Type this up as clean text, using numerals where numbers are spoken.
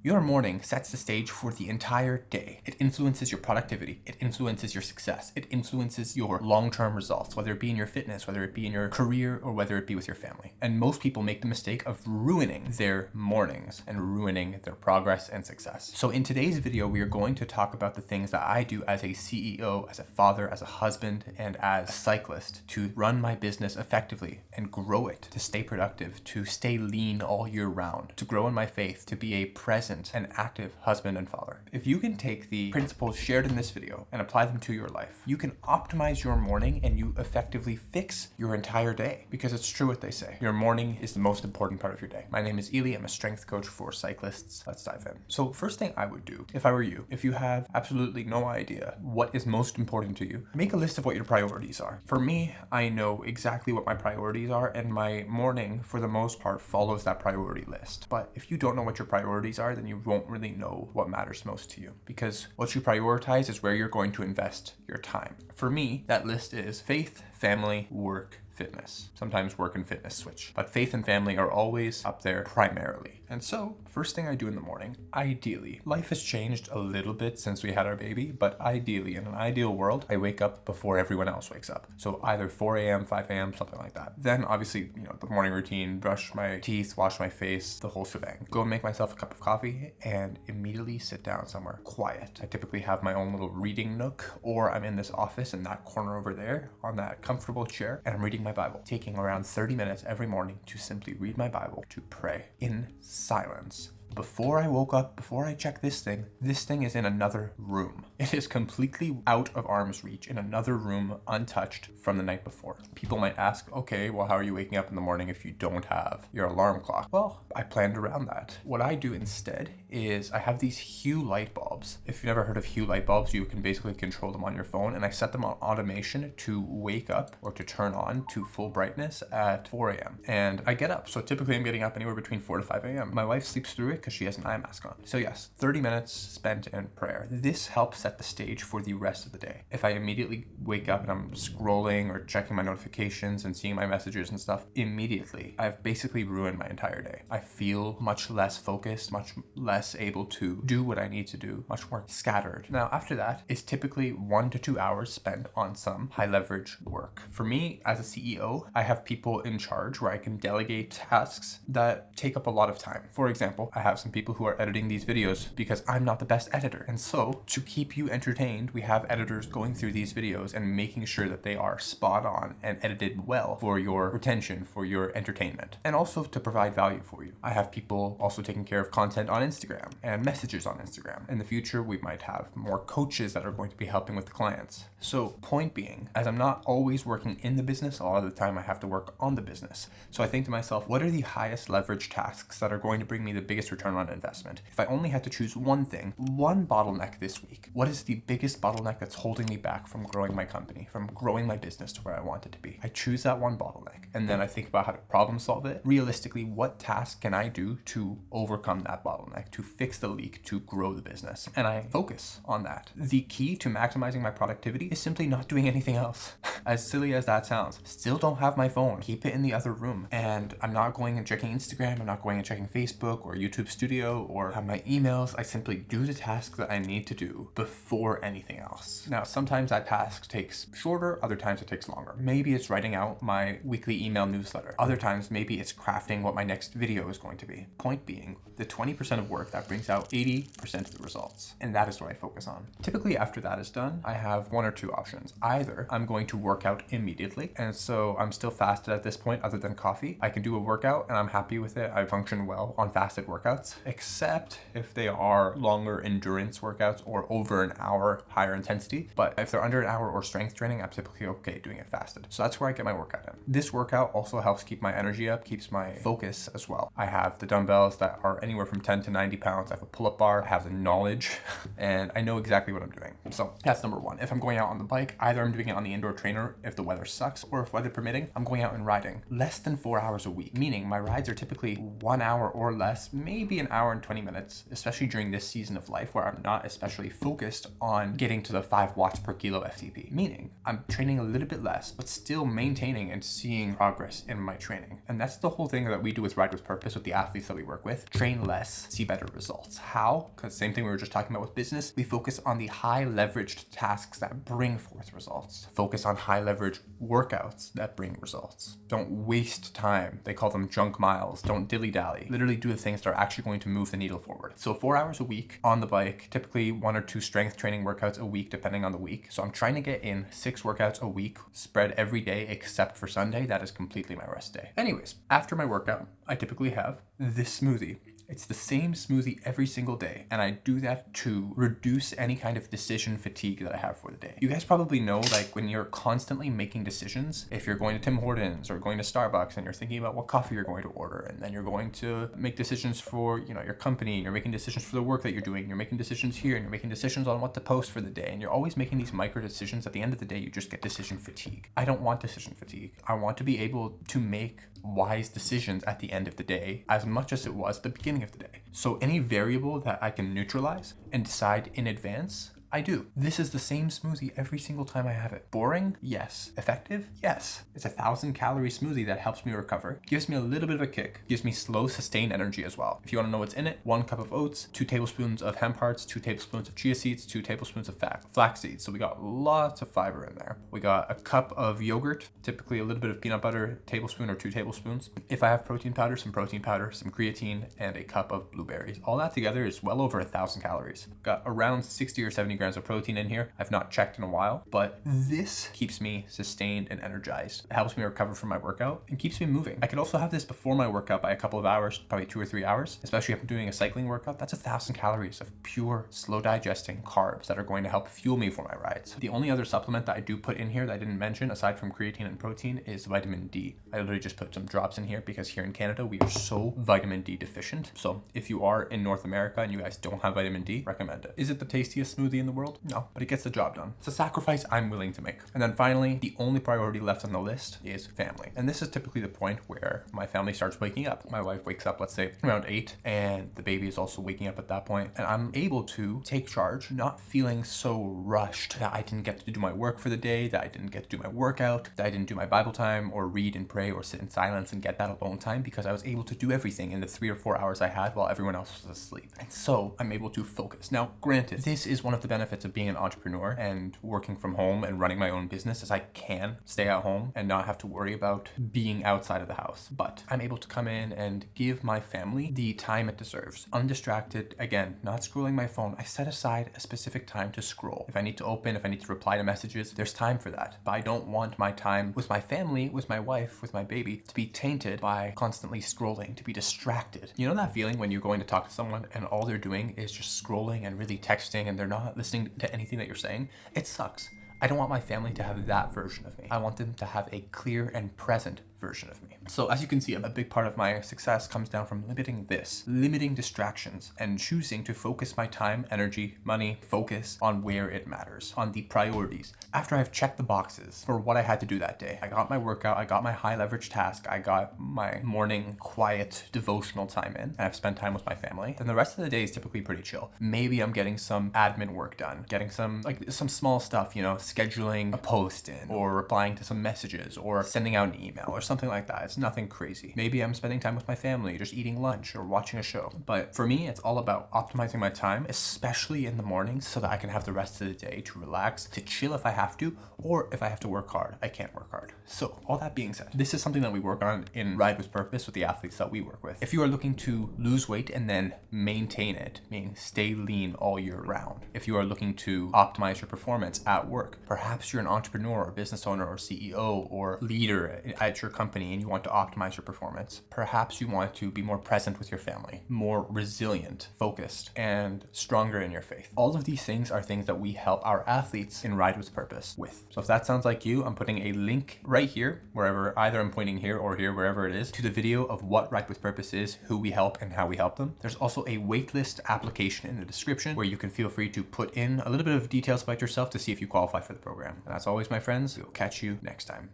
Your morning sets the stage for the entire day. It influences your productivity. It influences your success. It influences your long-term results, whether it be in your fitness, whether it be in your career, or whether it be with your family. And most people make the mistake of ruining their mornings and ruining their progress and success. So in today's video, we are going to talk about the things that I do as a CEO, as a father, as a husband, and as a cyclist to run my business effectively and grow it, to stay productive, to stay lean all year round, to grow in my faith, to be a present and active husband and father. If you can take the principles shared in this video and apply them to your life, you can optimize your morning and you effectively fix your entire day, because it's true what they say. Your morning is the most important part of your day. My name is Ely. I'm a strength coach for cyclists. Let's dive in. So first thing I would do if I were you, if you have absolutely no idea what is most important to you, make a list of what your priorities are. For me, I know exactly what my priorities are, and my morning for the most part follows that priority list. But if you don't know what your priorities are, then you won't really know what matters most to you, because what you prioritize is where you're going to invest your time. For me, that list is faith, family, work, fitness. Sometimes work and fitness switch, but faith and family are always up there primarily. And so first thing I do in the morning, ideally, life has changed a little bit since we had our baby, but ideally, in an ideal world, I wake up before everyone else wakes up. So either 4 a.m., 5 a.m., something like that. Then obviously, the morning routine, brush my teeth, wash my face, the whole shebang. Go and make myself a cup of coffee and immediately sit down somewhere quiet. I typically have my own little reading nook, or I'm in this office in that corner over there on that comfortable chair, and I'm reading my Bible, taking around 30 minutes every morning to simply read my Bible, to pray in silence. Before I woke up, before I check this thing is in another room. It is completely out of arm's reach, in another room, untouched from the night before. People might ask, okay, well, how are you waking up in the morning if you don't have your alarm clock? Well, I planned around that. What I do instead is I have these Hue light bulbs. If you've never heard of Hue light bulbs, you can basically control them on your phone, and I set them on automation to wake up or to turn on to full brightness at 4 a.m. And I get up. So typically I'm getting up anywhere between 4 to 5 a.m. My wife sleeps through it because she has an eye mask on. So yes, 30 minutes spent in prayer. This helps set the stage for the rest of the day. If I immediately wake up and I'm scrolling or checking my notifications and seeing my messages and stuff, immediately, I've basically ruined my entire day. I feel much less focused, much less able to do what I need to do, much more scattered. Now, after that, it's typically 1 to 2 hours spent on some high leverage work. For me, as a CEO, I have people in charge where I can delegate tasks that take up a lot of time. For example, I have some people who are editing these videos because I'm not the best editor. And so to keep you entertained, we have editors going through these videos and making sure that they are spot on and edited well for your retention, for your entertainment, and also to provide value for you. I have people also taking care of content on Instagram and messages on Instagram. In the future, we might have more coaches that are going to be helping with the clients. So point being, as I'm not always working in the business, a lot of the time I have to work on the business. So I think to myself, what are the highest leverage tasks that are going to bring me the biggest return on investment? If I only had to choose one thing, one bottleneck this week, what is the biggest bottleneck that's holding me back from growing my company, from growing my business to where I want it to be? I choose that one bottleneck, and then I think about how to problem solve it. Realistically, what task can I do to overcome that bottleneck, to fix the leak, to grow the business? And I focus on that. The key to maximizing my productivity is simply not doing anything else. As silly as that sounds, still don't have my phone, keep it in the other room. And I'm not going and checking Instagram, I'm not going and checking Facebook or YouTube Studio or have my emails. I simply do the task that I need to do before anything else. Now, sometimes that task takes shorter, other times it takes longer. Maybe it's writing out my weekly email newsletter. Other times, maybe it's crafting what my next video is going to be. Point being, the 20% of work that brings out 80% of the results. And that is what I focus on. Typically, after that is done, I have one or two options. Either I'm going to work out immediately, and so I'm still fasted at this point other than coffee. I can do a workout and I'm happy with it. I function well on fasted workouts, except if they are longer endurance workouts or over an hour higher intensity. But if they're under an hour or strength training, I'm typically okay doing it fasted. So that's where I get my workout in. This workout also helps keep my energy up, keeps my focus as well. I have the dumbbells that are anywhere from 10 to 90 pounds. I have a pull-up bar, I have the knowledge, and I know exactly what I'm doing. So that's number one. If I'm going out on the bike, either I'm doing it on the indoor trainer if the weather sucks, or if weather permitting, I'm going out and riding less than 4 hours a week, meaning my rides are typically 1 hour or less, maybe maybe an hour and 20 minutes, especially during this season of life where I'm not especially focused on getting to the 5 watts per kilo FTP, meaning I'm training a little bit less, but still maintaining and seeing progress in my training. And that's the whole thing that we do with Ride with Purpose with the athletes that we work with. Train less, see better results. How? Because same thing we were just talking about with business, we focus on the high leveraged tasks that bring forth results. Focus on high leverage workouts that bring results. Don't waste time. They call them junk miles. Don't dilly-dally. Literally do the things that are actually going to move the needle forward. So 4 hours a week on the bike, typically 1 or 2 strength training workouts a week depending on the week. So I'm trying to get in 6 workouts a week, spread every day except for Sunday. That is completely my rest day. Anyways, after my workout, I typically have this smoothie. It's the same smoothie every single day, and I do that to reduce any kind of decision fatigue that I have for the day. You guys probably know, like, when you're constantly making decisions, if you're going to Tim Hortons or going to Starbucks and you're thinking about what coffee you're going to order, and then you're going to make decisions for, your company, and you're making decisions for the work that you're doing, you're making decisions here, and you're making decisions on what to post for the day, and you're always making these micro decisions. At the end of the day, you just get decision fatigue. I don't want decision fatigue. I want to be able to make wise decisions at the end of the day as much as it was at the beginning of the day. So any variable that I can neutralize and decide in advance, I do. This is the same smoothie every single time I have it. Boring? Yes. Effective? Yes. It's a 1,000-calorie smoothie that helps me recover, gives me a little bit of a kick, gives me slow, sustained energy as well. If you want to know what's in it, 1 cup of oats, 2 tablespoons of hemp hearts, 2 tablespoons of chia seeds, 2 tablespoons of flax seeds. So we got lots of fiber in there. We got a cup of yogurt, typically a little bit of peanut butter, tablespoon or 2 tablespoons. If I have protein powder, some creatine, and a cup of blueberries. All that together is well over 1,000 calories. Got around 60 or 70 grams of protein in here. I've not checked in a while, but this keeps me sustained and energized. It helps me recover from my workout and keeps me moving. I could also have this before my workout by a couple of hours, probably 2 or 3 hours, especially if I'm doing a cycling workout. That's 1,000 calories of pure, slow digesting carbs that are going to help fuel me for my rides. The only other supplement that I do put in here that I didn't mention, aside from creatine and protein, is vitamin D. I literally just put some drops in here because here in Canada, we are so vitamin D deficient. So if you are in North America and you guys don't have vitamin D, recommend it. Is it the tastiest smoothie in the world? No, but it gets the job done. It's a sacrifice I'm willing to make. And then finally, the only priority left on the list is family. And this is typically the point where my family starts waking up. My wife wakes up, let's say around 8, and the baby is also waking up at that point. And I'm able to take charge, not feeling so rushed that I didn't get to do my work for the day, that I didn't get to do my workout, that I didn't do my Bible time or read and pray or sit in silence and get that alone time, because I was able to do everything in the 3 or 4 hours I had while everyone else was asleep. And so I'm able to focus. Now, granted, this is one of the benefits of being an entrepreneur and working from home and running my own business, as I can stay at home and not have to worry about being outside of the house. But I'm able to come in and give my family the time it deserves. Undistracted, again, not scrolling my phone. I set aside a specific time to scroll. If I need to open, if I need to reply to messages, there's time for that. But I don't want my time with my family, with my wife, with my baby to be tainted by constantly scrolling, to be distracted. You know that feeling when you're going to talk to someone and all they're doing is just scrolling and really texting and they're not listening to anything that you're saying? It sucks. I don't want my family to have that version of me. I want them to have a clear and present version of me. So as you can see, a big part of my success comes down from limiting distractions and choosing to focus my time, energy, money, focus on where it matters, on the priorities. After I've checked the boxes for what I had to do that day, I got my workout, I got my high leverage task, I got my morning quiet devotional time in, and I've spent time with my family, then the rest of the day is typically pretty chill. Maybe I'm getting some admin work done, getting some small stuff, scheduling a post in, or replying to some messages, or sending out an email, or something like that. It's nothing crazy. Maybe I'm spending time with my family, just eating lunch or watching a show. But for me, it's all about optimizing my time, especially in the mornings, so that I can have the rest of the day to relax, to chill if I have to, or if I have to work hard, I can't work hard. So all that being said, this is something that we work on in Ride with Purpose with the athletes that we work with. If you are looking to lose weight and then maintain it, meaning stay lean all year round, if you are looking to optimize your performance at work, perhaps you're an entrepreneur or business owner or CEO or leader at your company and you want to optimize your performance. Perhaps you want to be more present with your family, more resilient, focused, and stronger in your faith. All of these things are things that we help our athletes in Ride with Purpose with. So if that sounds like you, I'm putting a link right here, wherever, either I'm pointing here or here, wherever it is, to the video of what Ride with Purpose is, who we help, and how we help them. There's also a waitlist application in the description where you can feel free to put in a little bit of details about yourself to see if you qualify for the program. And as always, my friends, we'll catch you next time.